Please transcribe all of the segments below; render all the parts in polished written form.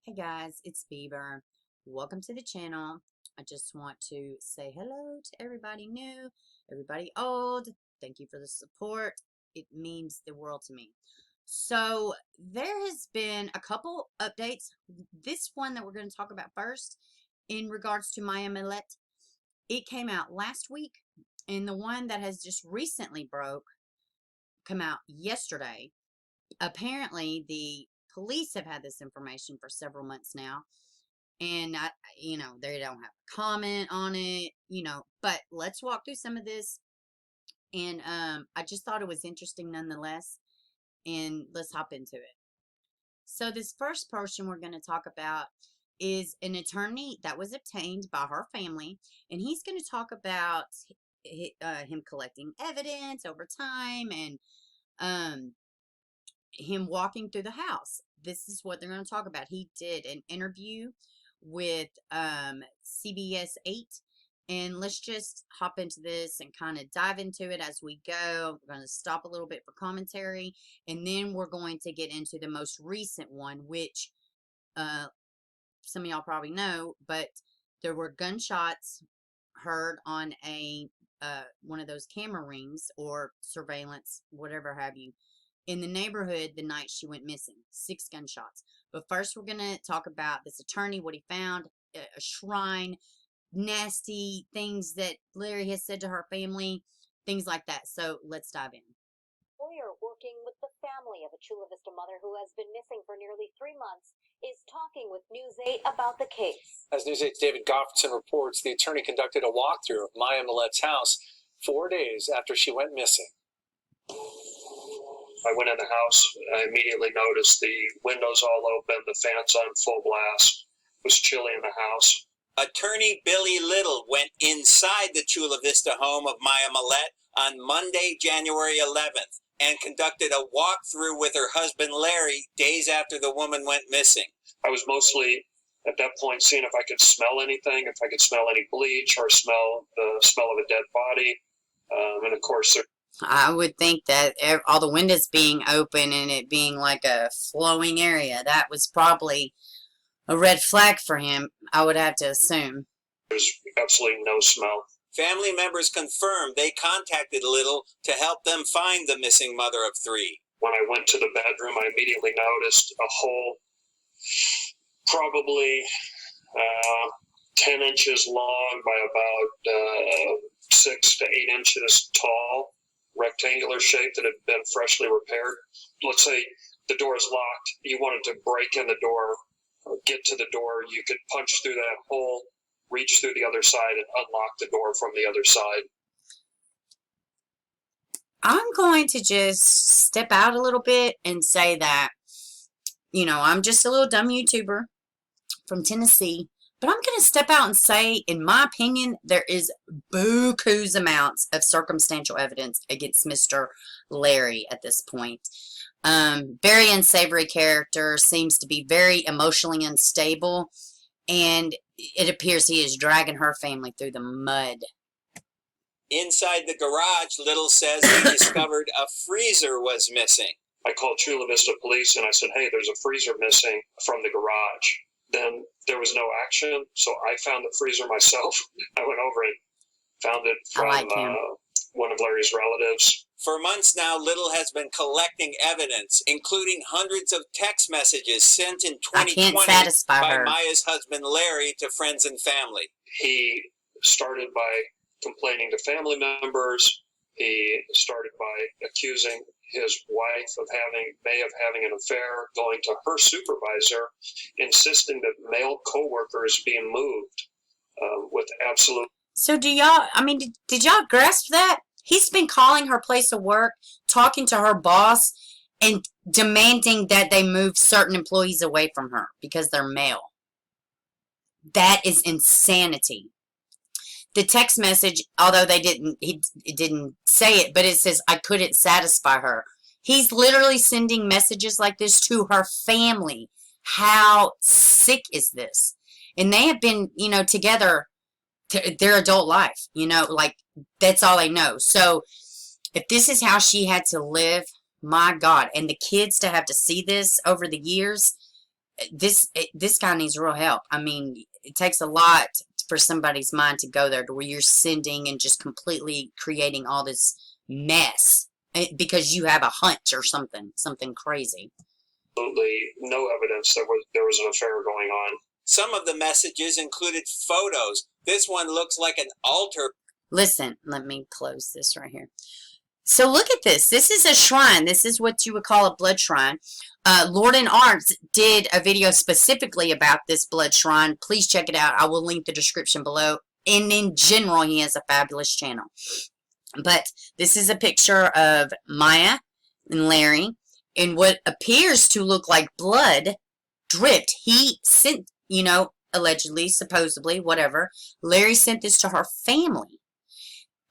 Hey guys, it's Beber. Welcome to the channel. I just want to say hello to everybody new, everybody old. Thank you for the support. It means the world to me. So there has been a couple updates. This one that we're going to talk about first in regards to Maya Millete, it came out last week, and the one that has just recently come out yesterday. Apparently the police have had this information for several months now, and they don't have a comment on it, but let's walk through some of this. And I just thought it was interesting nonetheless, and let's hop into it. So this first person we're going to talk about is an attorney that was obtained by her family, and he's going to talk about him collecting evidence over time, and him walking through the house. This is what they're going to talk about. He did an interview with CBS 8, and let's just hop into this and kind of dive into it as we go. We're going to stop a little bit for commentary, and then we're going to get into the most recent one, which some of y'all probably know, but there were gunshots heard on a one of those camera rings or surveillance, whatever have you, in the neighborhood the night she went missing. 6 gunshots. But first we're going to talk about this attorney, what he found, a shrine, nasty things that Larry has said to her family, things like that. So let's dive in. Lawyer working with the family of a Chula Vista mother who has been missing for nearly 3 months is talking with News 8 about the case. As News 8's David Goffson reports, the attorney conducted a walkthrough of Maya Millete's house 4 days after she went missing. I went in the house. I immediately noticed the windows all open, the fans on full blast. It was chilly in the house. Attorney Billy Little went inside the Chula Vista home of Maya Millete on Monday, January 11th, and conducted a walkthrough with her husband Larry days after the woman went missing. I was mostly, at that point, seeing if I could smell anything, if I could smell any bleach or smell the smell of a dead body. And of course, I would think that all the windows being open and it being like a flowing area, that was probably a red flag for him, I would have to assume. There's absolutely no smell. Family members confirmed they contacted Little to help them find the missing mother of 3. When I went to the bedroom, I immediately noticed a hole probably 10 inches long by about 6 to 8 inches tall, rectangular shape that had been freshly repaired. Let's say the door is locked. You wanted to break in the door, get to the door. You could punch through that hole, reach through the other side, and unlock the door from the other side. I'm going to just step out a little bit and say that, I'm just a little dumb YouTuber from Tennessee, but I'm going to step out and say, in my opinion, there is buku's amounts of circumstantial evidence against Mr. Larry at this point. Very unsavory character, seems to be very emotionally unstable, and it appears he is dragging her family through the mud. Inside the garage, Little says he discovered a freezer was missing. I called Chula Vista Police and I said, hey, there's a freezer missing from the garage. Then there was no action, so I found the freezer myself. I went over and found it from one of Larry's relatives. For months now, Little has been collecting evidence, including hundreds of text messages sent in 2020 by Maya's husband Larry to friends and family. He started by complaining to family members. He started by accusing his wife of having an affair, going to her supervisor, insisting that male co-workers being moved with absolute... So did y'all grasp that? He's been calling her place of work, talking to her boss, and demanding that they move certain employees away from her because they're male. That is insanity. The text message, although he didn't say it, but it says, I couldn't satisfy her. He's literally sending messages like this to her family. How sick is this? And they have been, together their adult life, like that's all they know. So if this is how she had to live, my God, and the kids to have to see this over the years, this guy needs real help. I mean, it takes a lot for somebody's mind to go there to where you're sending and just completely creating all this mess because you have a hunch or something crazy. Absolutely no evidence that there was an affair going on. Some of the messages included photos. This one looks like an altar. Listen, let me close this right here. So look at this. This is a shrine. This is what you would call a blood shrine. Lord and Arts did a video specifically about this blood shrine. Please check it out. I will link the description below. And in general, he has a fabulous channel. But this is a picture of Maya and Larry in what appears to look like blood dripped. He sent, you know, allegedly, supposedly, whatever. Larry sent this to her family.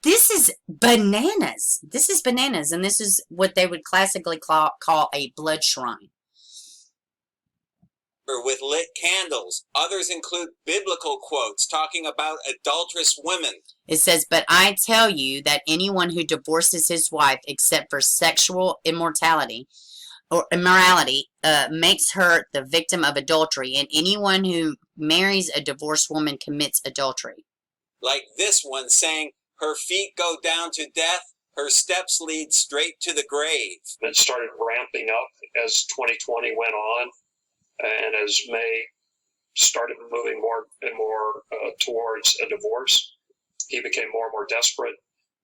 This is bananas. This is bananas, and this is what they would classically call a blood shrine. With lit candles. Others include biblical quotes talking about adulterous women. It says, "But I tell you that anyone who divorces his wife except for sexual immorality makes her the victim of adultery, and anyone who marries a divorced woman commits adultery." Like this one saying, "Her feet go down to death, her steps lead straight to the grave." It started ramping up as 2020 went on, and as May started moving more and more towards a divorce, he became more and more desperate.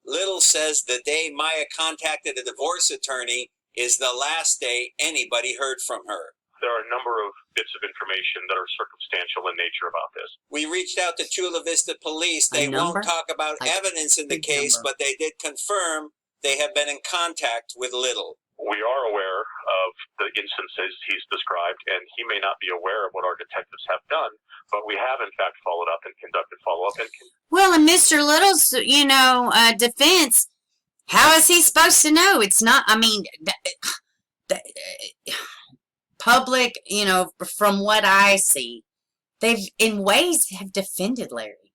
Little says the day Maya contacted a divorce attorney is the last day anybody heard from her. There are a number of bits of information that are circumstantial in nature about this. We reached out to Chula Vista Police. They won't talk about evidence in the case, but they did confirm they have been in contact with Little. We are aware of the instances he's described, and he may not be aware of what our detectives have done, but we have, in fact, followed up and conducted follow-up. Well, in Mr. Little's, you know, defense, how is he supposed to know? It's not, I mean, public, you know, from what I see, they've in ways have defended Larry.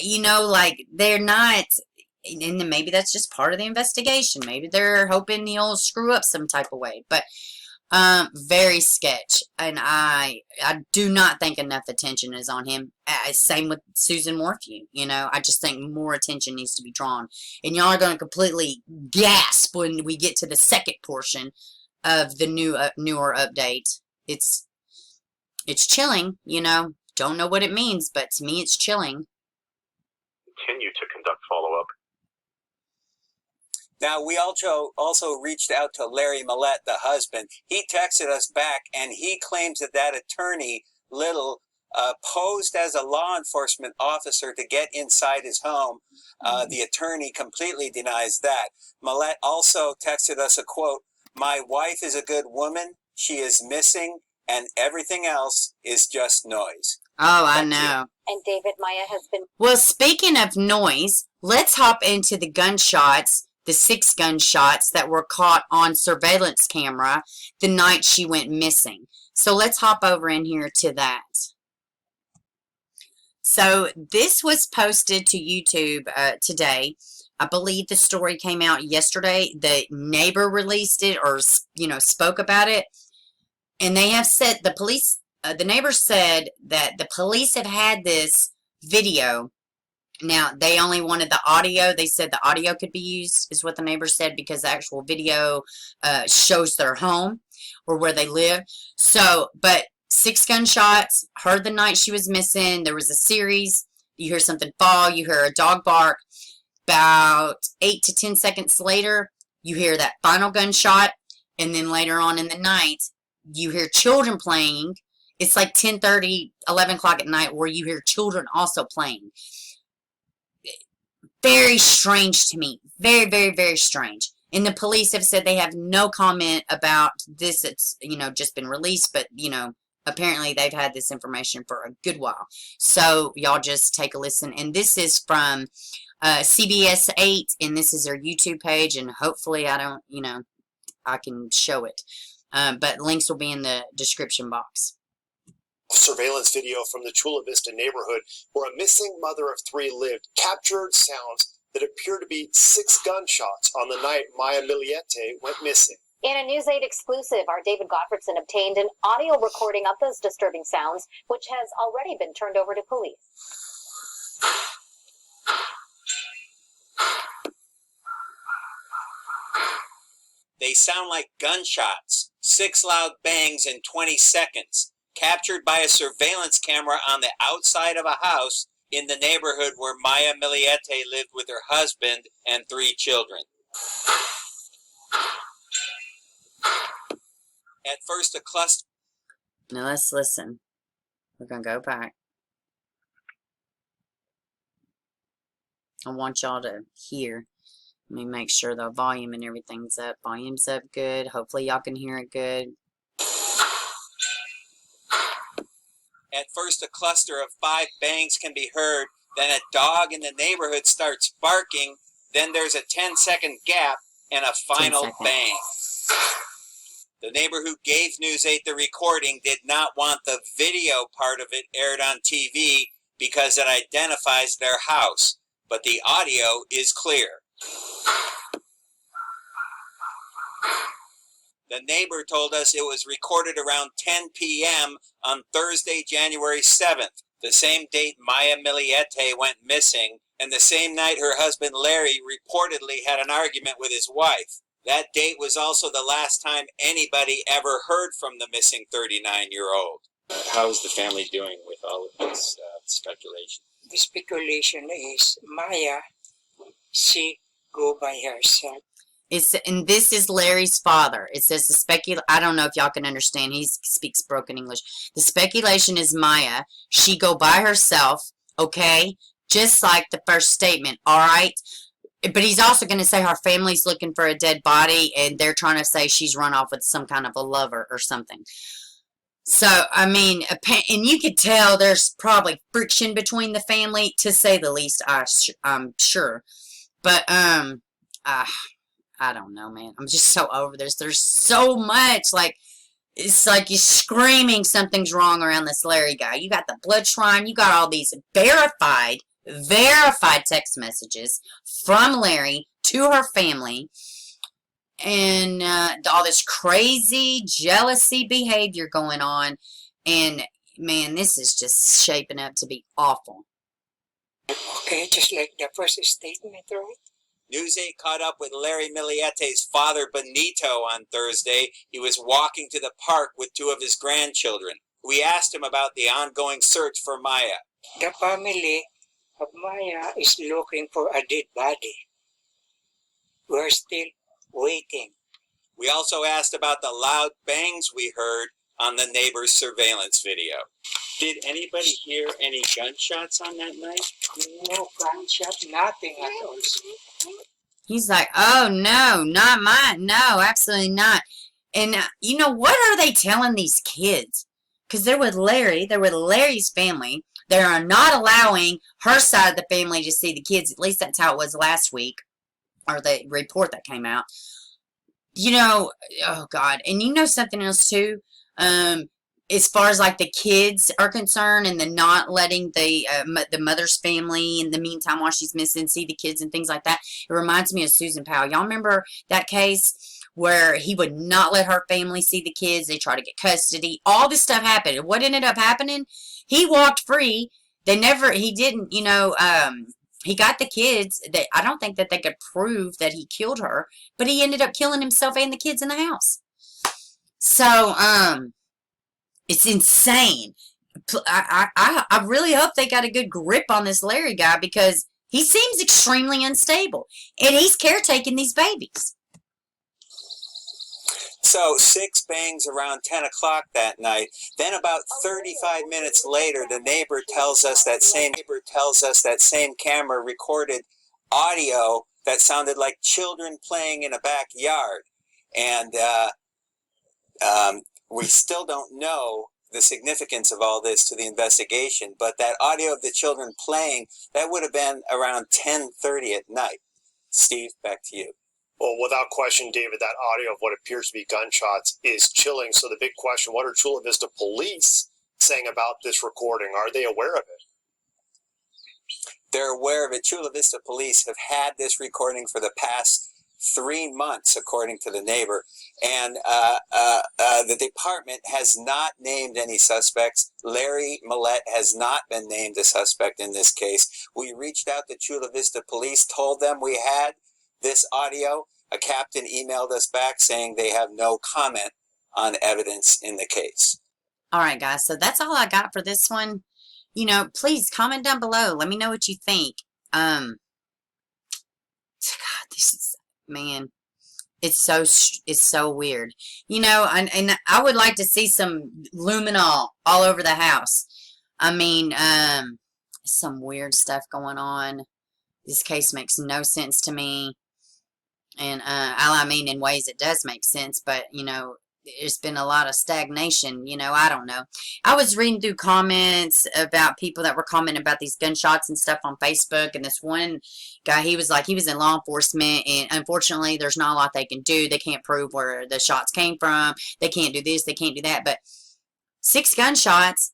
You know, like they're not, and maybe that's just part of the investigation. Maybe they're hoping he'll screw up some type of way. But very sketch, and I do not think enough attention is on him. Same with Susan Morphew. You know, I just think more attention needs to be drawn. And y'all are going to completely gasp when we get to the second portion of the newer update. It's chilling. You know, don't know what it means, but to me, it's chilling. Continue to conduct follow-up. Now, we also reached out to Larry Millete, the husband. He texted us back, and he claims that attorney, Little, posed as a law enforcement officer to get inside his home. The attorney completely denies that. Millete also texted us a quote, "My wife is a good woman. She is missing, and everything else is just noise." Oh, I know. And David, Maya has been... Well, speaking of noise, let's hop into the gunshots, the 6 gunshots that were caught on surveillance camera the night she went missing. So let's hop over in here to that. So this was posted to YouTube today. I believe the story came out yesterday. The neighbor released it, or, you know, spoke about it. And they have said, the neighbor said that the police have had this video. Now, they only wanted the audio. They said the audio could be used, is what the neighbor said, because the actual video shows their home or where they live. So, but 6 gunshots, heard the night she was missing. There was a series. You hear something fall. You hear a dog bark. About 8 to 10 seconds later, you hear that final gunshot. And then later on in the night, you hear children playing. It's like 10:30, 11 o'clock at night where you hear children also playing. Very strange to me. Very, very, very strange. And the police have said they have no comment about this. It's, you know, just been released, but, you know, apparently they've had this information for a good while. So y'all just take a listen. And this is from CBS 8, and this is their YouTube page, and hopefully I can show it. But links will be in the description box. Surveillance video from the Chula Vista neighborhood where a missing mother of 3 lived captured sounds that appear to be 6 gunshots on the night Maya Millete went missing. In a News 8 exclusive, our David Gottfredson obtained an audio recording of those disturbing sounds, which has already been turned over to police. They sound like gunshots, 6 loud bangs in 20 seconds, captured by a surveillance camera on the outside of a house in the neighborhood where Maya Millete lived with her husband and 3 children. At first, a cluster. Now let's listen. We're going to go back. I want y'all to hear. Let me make sure the volume and everything's up. Volume's up good. Hopefully y'all can hear it good. At first, a cluster of 5 bangs can be heard. Then a dog in the neighborhood starts barking. Then there's a 10-second gap and a final bang. The neighbor who gave News 8 the recording did not want the video part of it aired on TV because it identifies their house. But the audio is clear. The neighbor told us it was recorded around 10 p.m. on Thursday, January 7th, the same date Maya Millete went missing, and the same night her husband Larry reportedly had an argument with his wife. That date was also the last time anybody ever heard from the missing 39-year-old. How is the family doing with all of this speculation? The speculation is Maya, she go by herself. And this is Larry's father. It says the I don't know if y'all can understand. He speaks broken English. The speculation is Maya. She go by herself, okay? Just like the first statement, all right? But he's also going to say her family's looking for a dead body, and they're trying to say she's run off with some kind of a lover or something. So, I mean, and you could tell there's probably friction between the family, to say the least, I'm sure. But, I don't know, man. I'm just so over this. There's so much, like, it's like you're screaming something's wrong around this Larry guy. You got the blood shrine. You got all these verified text messages from Larry to her family. And all this crazy jealousy behavior going on. And, man, this is just shaping up to be awful. Okay, just like the first statement, right? News 8 caught up with Larry Milliete's father, Benito, on Thursday. He was walking to the park with 2 of his grandchildren. We asked him about the ongoing search for Maya. The family of Maya is looking for a dead body. We're still waiting. We also asked about the loud bangs we heard on the neighbor's surveillance video. Did anybody hear any gunshots on that night? No gunshot, nothing at all. He's like, oh, no, not mine. No, absolutely not. And, you know, what are they telling these kids? Because they're with Larry. They're with Larry's family. They are not allowing her side of the family to see the kids. At least that's how it was last week, or the report that came out. You know, oh, God. And you know something else, too? As far as, like, the kids are concerned, and the not letting the mother's family in the meantime while she's missing see the kids and things like that, it reminds me of Susan Powell. Y'all remember that case where he would not let her family see the kids? They tried to get custody. All this stuff happened. And what ended up happening? He walked free. He didn't, you know, he got the kids. I don't think that they could prove that he killed her, but he ended up killing himself and the kids in the house. So, it's insane. I really hope they got a good grip on this Larry guy, because he seems extremely unstable. And he's caretaking these babies. So 6 bangs around 10 o'clock that night. Then about 35 minutes later, the neighbor tells us that same camera recorded audio that sounded like children playing in a backyard. And we still don't know the significance of all this to the investigation, but that audio of the children playing, that would have been around 10:30 at night. Steve, back to you. Well, without question, David, that audio of what appears to be gunshots is chilling. So the big question, what are Chula Vista police saying about this recording? Are they aware of it? They're aware of it. Chula Vista police have had this recording for the past 3 months, according to the neighbor. And the department has not named any suspects. Larry Millete has not been named a suspect in this case. We reached out to Chula Vista Police, told them we had this audio. A captain emailed us back saying they have no comment on evidence in the case. All right, guys. So that's all I got for this one. You know, please comment down below. Let me know what you think. God, this is, man, it's so weird. You know, and I would like to see some luminol all over the house. I mean, some weird stuff going on. This case makes no sense to me. And I mean, in ways it does make sense, but, you know, there's been a lot of stagnation, you know, I don't know. I was reading through comments about people that were commenting about these gunshots and stuff on Facebook, and this one guy, he was like, he was in law enforcement, and unfortunately, there's not a lot they can do. They can't prove where the shots came from. They can't do this, they can't do that, but 6 gunshots,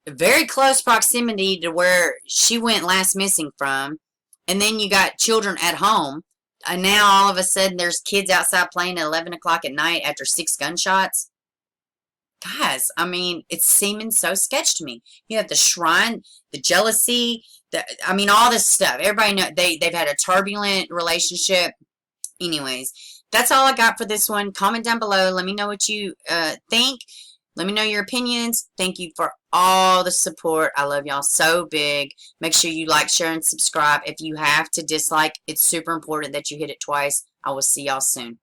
very close proximity to where she went last missing from, and then you got children at home. And now all of a sudden there's kids outside playing at 11 o'clock at night after 6 gunshots. Guys, I mean, it's seeming so sketch to me. You have the shrine, the jealousy, I mean, all this stuff. Everybody know they've had a turbulent relationship. Anyways, that's all I got for this one. Comment down below. Let me know what you think. Let me know your opinions. Thank you for all the support. I love y'all so big. Make sure you like, share, and subscribe. If you have to dislike, it's super important that you hit it twice. I will see y'all soon.